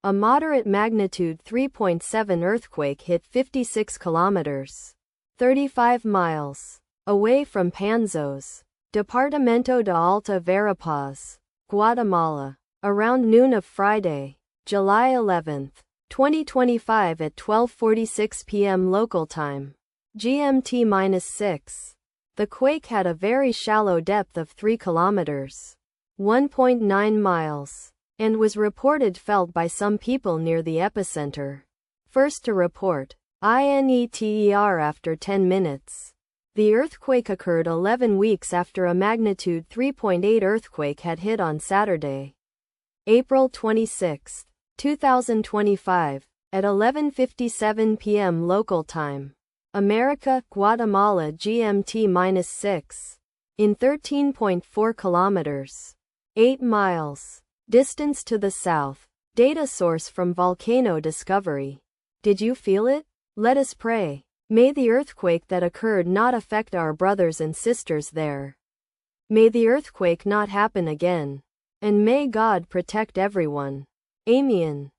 A moderate magnitude 3.7 earthquake hit 56 kilometers, 35 miles, away from Panzos, Departamento de Alta Verapaz, Guatemala, around noon of Friday, July 11, 2025 at 12:46 p.m. local time, GMT-6. The quake had a very shallow depth of 3 kilometers, 1.9 miles, and was reported felt by some people near the epicenter. First to report, INETER after 10 minutes. The earthquake occurred 11 weeks after a magnitude 3.8 earthquake had hit on Saturday, April 26, 2025, at 11:57 p.m. local time, America, Guatemala GMT-6, in 13.4 kilometers, 8 miles, distance to the south. Data source from Volcano Discovery. Did you feel it? Let us pray. May the earthquake that occurred not affect our brothers and sisters there. May the earthquake not happen again. And may God protect everyone. Amen.